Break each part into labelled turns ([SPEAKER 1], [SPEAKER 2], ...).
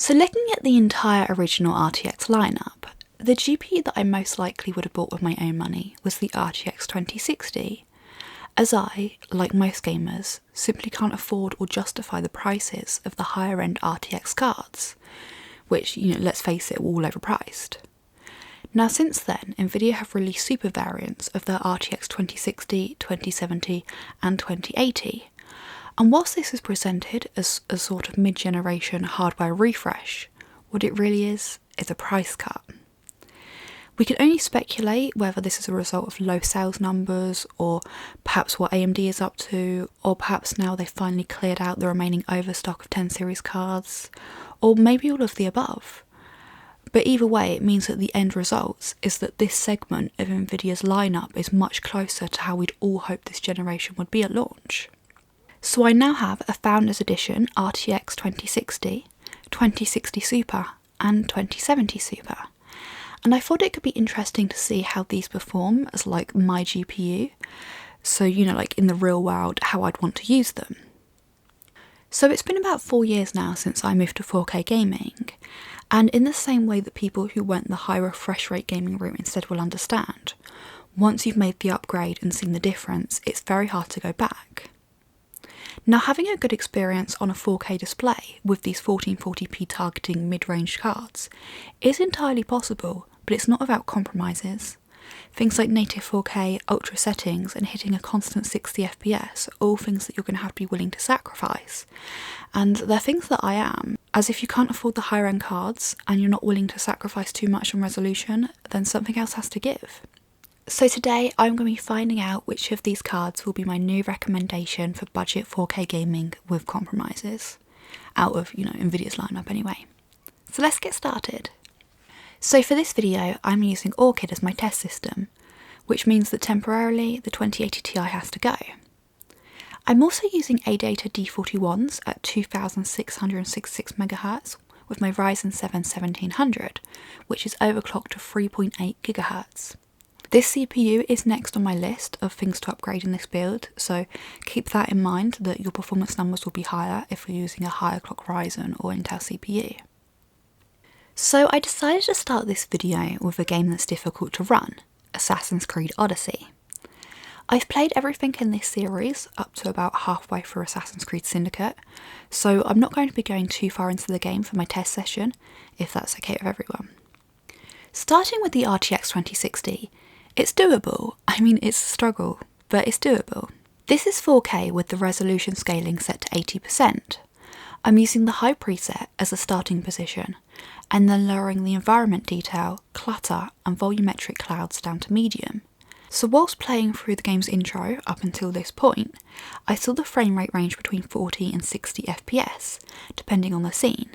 [SPEAKER 1] So looking at the entire original RTX lineup, the GPU that I most likely would have bought with my own money was the RTX 2060, as I, like most gamers, simply can't afford or justify the prices of the higher end RTX cards, which, let's face it, were all overpriced. Now since then, Nvidia have released super variants of their RTX 2060, 2070 and 2080, and whilst this is presented as a sort of mid-generation hardware refresh, what it really is a price cut. We can only speculate whether this is a result of low sales numbers, or perhaps what AMD is up to, or perhaps now they've finally cleared out the remaining overstock of 10 series cards, or maybe all of the above. But either way, it means that the end result is that this segment of Nvidia's lineup is much closer to how we'd all hoped this generation would be at launch. So I now have a Founders Edition RTX 2060, 2060 Super and 2070 Super. And I thought it could be interesting to see how these perform as like my GPU, so like in the real world how I'd want to use them. So it's been about 4 years now since I moved to 4K gaming, and in the same way that people who went the high refresh rate gaming route instead will understand, once you've made the upgrade and seen the difference, it's very hard to go back. Now having a good experience on a 4K display with these 1440p targeting mid-range cards is entirely possible, but it's not without compromises. Things like native 4K, ultra settings and hitting a constant 60 FPS are all things that you're going to have to be willing to sacrifice. And they're things that I am, as if you can't afford the higher end cards and you're not willing to sacrifice too much on resolution, then something else has to give. So today I'm going to be finding out which of these cards will be my new recommendation for budget 4K gaming with compromises, out of, Nvidia's lineup anyway. So let's get started. So for this video I'm using Orchid as my test system, which means that temporarily the 2080 Ti has to go. I'm also using ADATA D41s at 2666 MHz with my Ryzen 7 1700, which is overclocked to 3.8 GHz. This CPU is next on my list of things to upgrade in this build, so keep that in mind that your performance numbers will be higher if you're using a higher clock Ryzen or Intel CPU. So I decided to start this video with a game that's difficult to run, Assassin's Creed Odyssey. I've played everything in this series up to about halfway through Assassin's Creed Syndicate, so I'm not going to be going too far into the game for my test session, if that's okay with everyone. Starting with the RTX 2060, it's doable. I mean, it's a struggle, but it's doable. This is 4K with the resolution scaling set to 80%. I'm using the high preset as a starting position, and then lowering the environment detail, clutter and volumetric clouds down to medium. So whilst playing through the game's intro up until this point, I saw the frame rate range between 40 and 60 FPS, depending on the scene.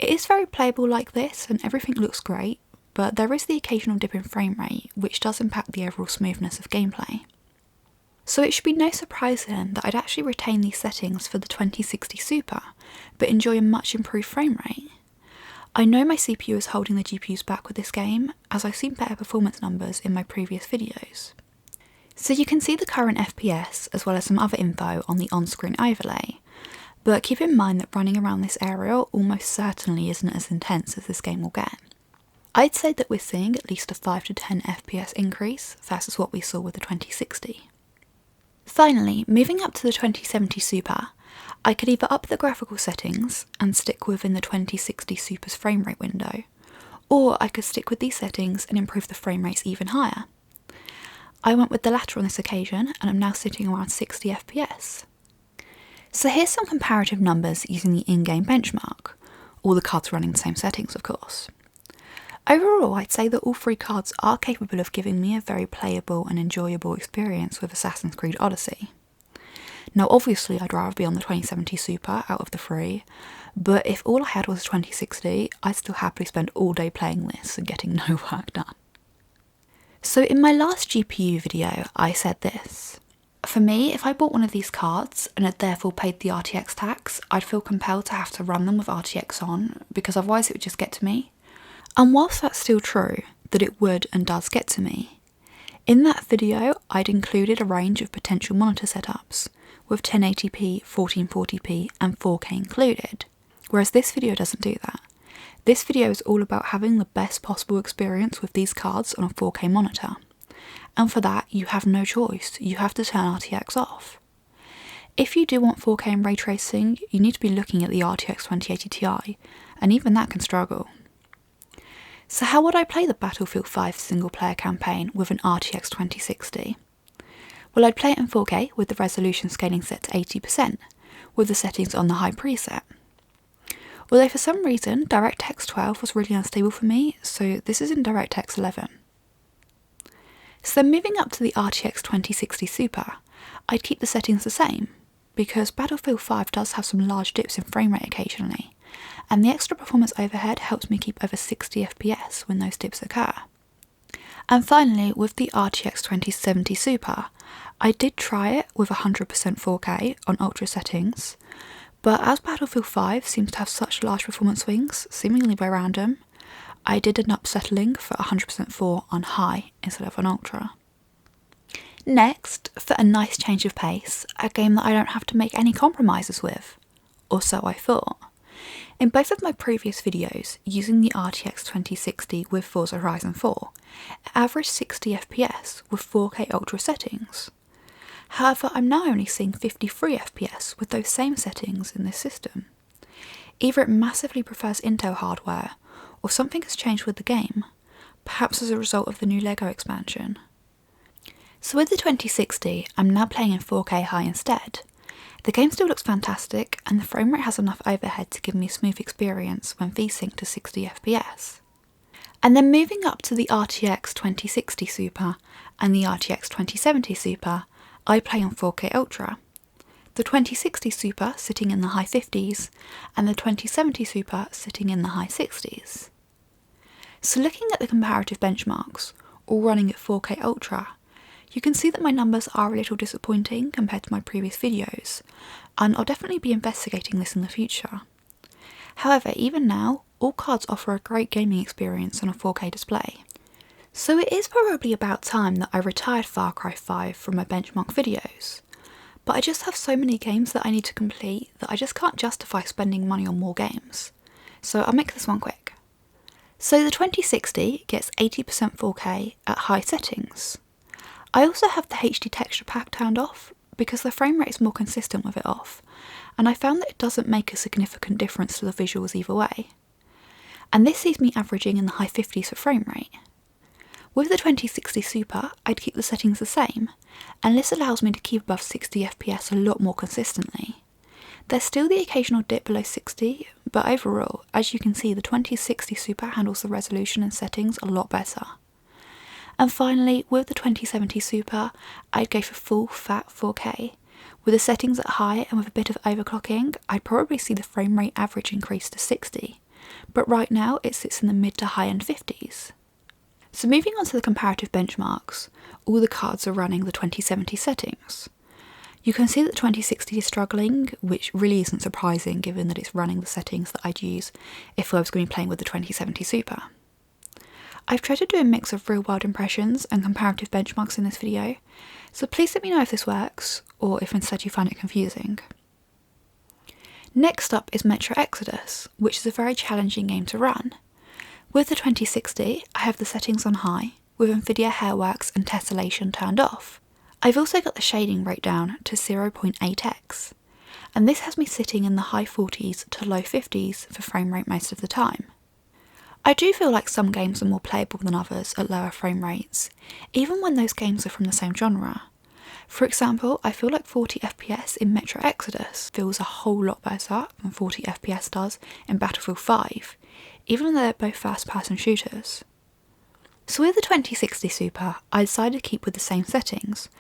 [SPEAKER 1] It is very playable like this and everything looks great, but there is the occasional dip in frame rate, which does impact the overall smoothness of gameplay. So it should be no surprise then that I'd actually retain these settings for the 2060 Super, but enjoy a much improved frame rate. I know my CPU is holding the GPUs back with this game, as I've seen better performance numbers in my previous videos. So you can see the current FPS as well as some other info on the on-screen overlay, but keep in mind that running around this area almost certainly isn't as intense as this game will get. I'd say that we're seeing at least a 5 to 10 FPS increase versus what we saw with the 2060. Finally, moving up to the 2070 Super, I could either up the graphical settings and stick within the 2060 Super's frame rate window, or I could stick with these settings and improve the frame rates even higher. I went with the latter on this occasion and I'm now sitting around 60 FPS. So here's some comparative numbers using the in-game benchmark, all the cards running the same settings of course. Overall, I'd say that all three cards are capable of giving me a very playable and enjoyable experience with Assassin's Creed Odyssey. Now obviously I'd rather be on the 2070 Super out of the three, but if all I had was a 2060, I'd still happily spend all day playing this and getting no work done. So in my last GPU video I said this: for me, if I bought one of these cards and had therefore paid the RTX tax, I'd feel compelled to have to run them with RTX on, because otherwise it would just get to me. And whilst that's still true, that it would and does get to me, in that video I'd included a range of potential monitor setups, with 1080p, 1440p and 4K included. whereas this video doesn't do that. This video is all about having the best possible experience with these cards on a 4K monitor. And for that, you have no choice, you have to turn RTX off. If you do want 4K and ray tracing, you need to be looking at the RTX 2080 Ti, and even that can struggle. So how would I play the Battlefield 5 single player campaign with an RTX 2060? Well, I'd play it in 4K with the resolution scaling set to 80%, with the settings on the high preset. Although for some reason DirectX 12 was really unstable for me, so this is in DirectX 11. So then moving up to the RTX 2060 Super, I'd keep the settings the same, because Battlefield 5 does have some large dips in frame rate occasionally, and the extra performance overhead helps me keep over 60 FPS when those dips occur. And finally, with the RTX 2070 Super, I did try it with 100% 4K on ultra settings, but as Battlefield 5 seems to have such large performance swings, seemingly by random, I did end up settling for 100% 4 on high instead of on ultra. Next, for a nice change of pace, a game that I don't have to make any compromises with, or so I thought. In both of my previous videos, using the RTX 2060 with Forza Horizon 4, it averaged 60 FPS with 4K ultra settings. However, I'm now only seeing 53 FPS with those same settings in this system. Either it massively prefers Intel hardware, or something has changed with the game, perhaps as a result of the new LEGO expansion. So with the 2060, I'm now playing in 4K high instead. The game still looks fantastic, and the frame rate has enough overhead to give me a smooth experience when V-Sync to 60 FPS. And then moving up to the RTX 2060 Super and the RTX 2070 Super, I play on 4K Ultra. The 2060 Super sitting in the high 50s, and the 2070 Super sitting in the high 60s. So looking at the comparative benchmarks, all running at 4K Ultra, you can see that my numbers are a little disappointing compared to my previous videos, and I'll definitely be investigating this in the future. However, even now, all cards offer a great gaming experience on a 4K display. So it is probably about time that I retired Far Cry 5 from my benchmark videos, but I just have so many games that I need to complete that I just can't justify spending money on more games. So I'll make this one quick. So the 2060 gets 80% 4K at high settings. I also have the HD texture pack turned off because the frame rate is more consistent with it off, and I found that it doesn't make a significant difference to the visuals either way. And this sees me averaging in the high 50s for frame rate. With the 2060 Super, I'd keep the settings the same, and this allows me to keep above 60 FPS a lot more consistently. There's still the occasional dip below 60, but overall, as you can see, the 2060 Super handles the resolution and settings a lot better. And finally, with the 2070 Super, I'd go for full fat 4K. With the settings at high and with a bit of overclocking, I'd probably see the frame rate average increase to 60, but right now it sits in the mid to high end 50s. So moving on to the comparative benchmarks, all the cards are running the 2070 settings. You can see that the 2060 is struggling, which really isn't surprising given that it's running the settings that I'd use if I was going to be playing with the 2070 Super. I've tried to do a mix of real-world impressions and comparative benchmarks in this video, so please let me know if this works, or if instead you find it confusing. Next up is Metro Exodus, which is a very challenging game to run. With the 2060, I have the settings on high, with Nvidia Hairworks and tessellation turned off. I've also got the shading rate down to 0.8x, and this has me sitting in the high 40s to low 50s for frame rate most of the time. I do feel like some games are more playable than others at lower frame rates, even when those games are from the same genre. For example, I feel like 40 FPS in Metro Exodus feels a whole lot better than 40 FPS does in Battlefield 5, even though they're both first-person shooters. So with the 2060 Super, I decided to keep with the same settings,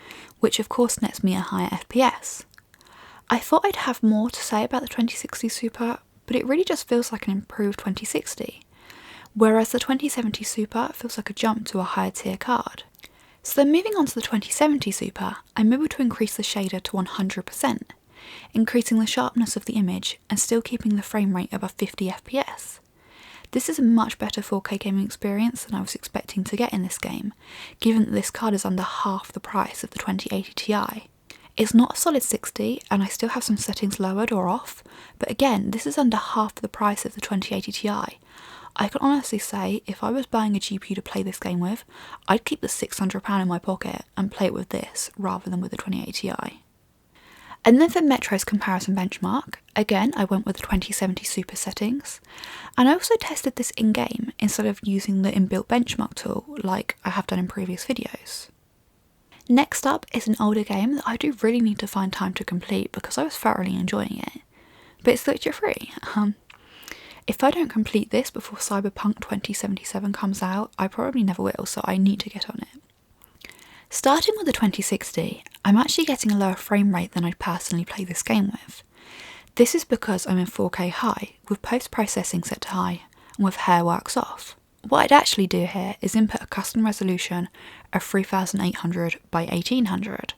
[SPEAKER 1] which of course nets me a higher FPS. I thought I'd have more to say about the 2060 Super, but it really just feels like an improved 2060. Whereas the 2070 Super feels like a jump to a higher tier card. So then moving on to the 2070 Super, I'm able to increase the shader to 100%, increasing the sharpness of the image and still keeping the frame rate above 50 FPS. This is a much better 4K gaming experience than I was expecting to get in this game, given that this card is under half the price of the 2080 Ti. It's not a solid 60 and I still have some settings lowered or off, but again, this is under half the price of the 2080 Ti. I can honestly say, if I was buying a GPU to play this game with, I'd keep the £600 in my pocket and play it with this rather than with the 2080 Ti. And then for Metro's comparison benchmark, again I went with the 2070 Super settings, and I also tested this in-game instead of using the inbuilt benchmark tool like I have done in previous videos. Next up is an older game that I do really need to find time to complete because I was thoroughly enjoying it, but it's glitch free. If I don't complete this before Cyberpunk 2077 comes out, I probably never will, so I need to get on it. Starting with the 2060, I'm actually getting a lower frame rate than I'd personally play this game with. This is because I'm in 4K high, with post-processing set to high, and with hair works off. What I'd actually do here is input a custom resolution of 3800 by 1800,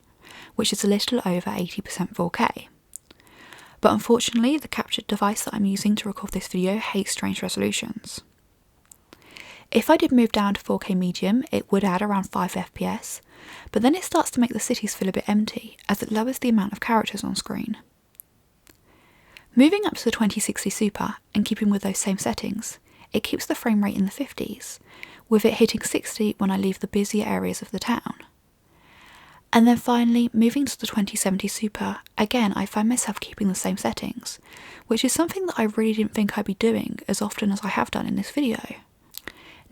[SPEAKER 1] which is a little over 80% 4K. But unfortunately, the captured device that I'm using to record this video hates strange resolutions. If I did move down to 4K medium, it would add around 5 FPS, but then it starts to make the cities feel a bit empty as it lowers the amount of characters on screen. Moving up to the 2060 Super and keeping with those same settings, it keeps the frame rate in the 50s, with it hitting 60 when I leave the busier areas of the town. And then finally, moving to the 2070 Super, again I find myself keeping the same settings, which is something that I really didn't think I'd be doing as often as I have done in this video.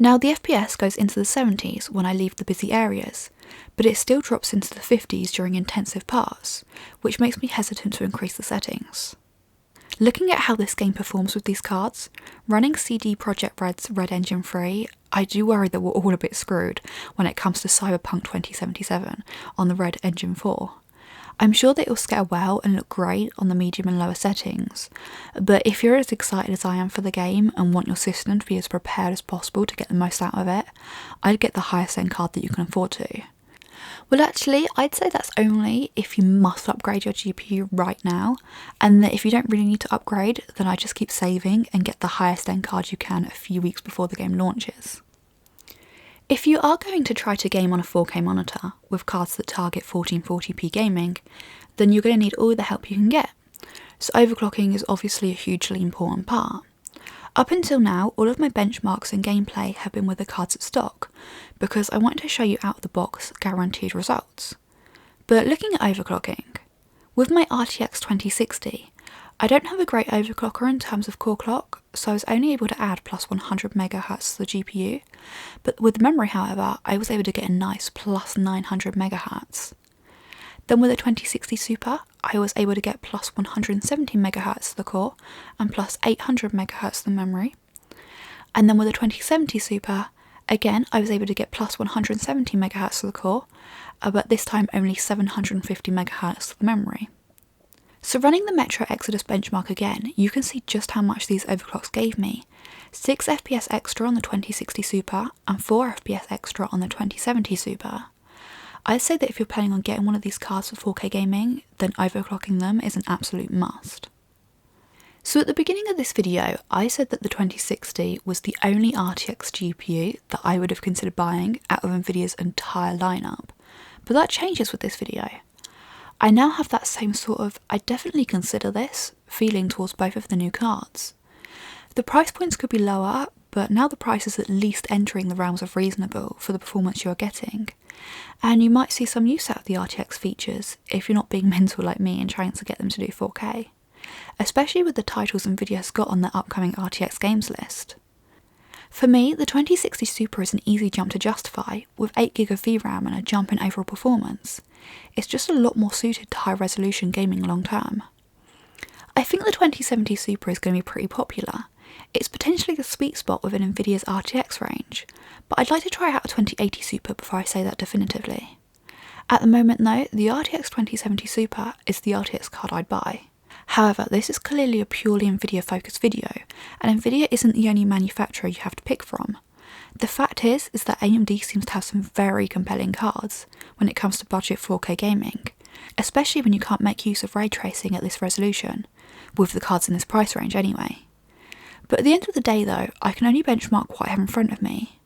[SPEAKER 1] Now the FPS goes into the 70s when I leave the busy areas, but it still drops into the 50s during intensive parts, which makes me hesitant to increase the settings. Looking at how this game performs with these cards, running CD Projekt Red's Red Engine 3, I do worry that we're all a bit screwed when it comes to Cyberpunk 2077 on the Red Engine 4. I'm sure that it will scale well and look great on the medium and lower settings, but if you're as excited as I am for the game and want your system to be as prepared as possible to get the most out of it, I'd get the highest end card that you can afford to. Well actually, I'd say that's only if you must upgrade your GPU right now, and that if you don't really need to upgrade, then I just keep saving and get the highest end card you can a few weeks before the game launches. If you are going to try to game on a 4K monitor with cards that target 1440p gaming, then you're going to need all the help you can get, so overclocking is obviously a hugely important part. Up until now, all of my benchmarks and gameplay have been with the cards at stock, because I want to show you out of the box guaranteed results. But looking at overclocking, with my RTX 2060, I don't have a great overclocker in terms of core clock, so I was only able to add plus 100 MHz to the GPU, but with memory however, I was able to get a nice plus 900 MHz. Then with the 2060 Super, I was able to get plus 170 MHz to the core and plus 800 MHz to the memory. And then with the 2070 Super, again I was able to get plus 170 MHz to the core, but this time only 750 MHz to the memory. So running the Metro Exodus benchmark again, you can see just how much these overclocks gave me. 6 FPS extra on the 2060 Super and 4 FPS extra on the 2070 Super. I'd say that if you're planning on getting one of these cards for 4K gaming, then overclocking them is an absolute must. So at the beginning of this video, I said that the 2060 was the only RTX GPU that I would have considered buying out of Nvidia's entire lineup, but that changes with this video. I now have that same sort of "I'd definitely consider this" feeling towards both of the new cards. The price points could be lower, but now the price is at least entering the realms of reasonable for the performance you are getting, and you might see some use out of the RTX features if you're not being mental like me and trying to get them to do 4K, especially with the titles Nvidia has got on their upcoming RTX games list. For me, the 2060 Super is an easy jump to justify, with 8GB of VRAM and a jump in overall performance. It's just a lot more suited to high resolution gaming long term. I think the 2070 Super is going to be pretty popular. It's potentially the sweet spot within Nvidia's RTX range, but I'd like to try out a 2080 Super before I say that definitively. At the moment though, the RTX 2070 Super is the RTX card I'd buy. However, this is clearly a purely Nvidia focused video, and Nvidia isn't the only manufacturer you have to pick from. The fact is that AMD seems to have some very compelling cards when it comes to budget 4K gaming, especially when you can't make use of ray tracing at this resolution, with the cards in this price range anyway. But at the end of the day though, I can only benchmark what I have in front of me.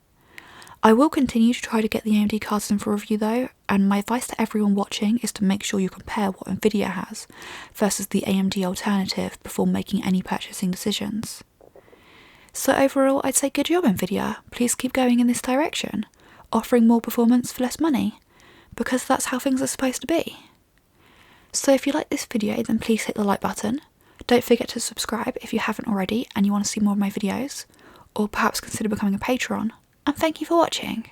[SPEAKER 1] I will continue to try to get the AMD cards in for review though, and my advice to everyone watching is to make sure you compare what Nvidia has versus the AMD alternative before making any purchasing decisions. So overall, I'd say good job Nvidia, please keep going in this direction, offering more performance for less money, because that's how things are supposed to be. So if you like this video, then please hit the like button. Don't forget to subscribe if you haven't already and you want to see more of my videos, or perhaps consider becoming a patron. And thank you for watching.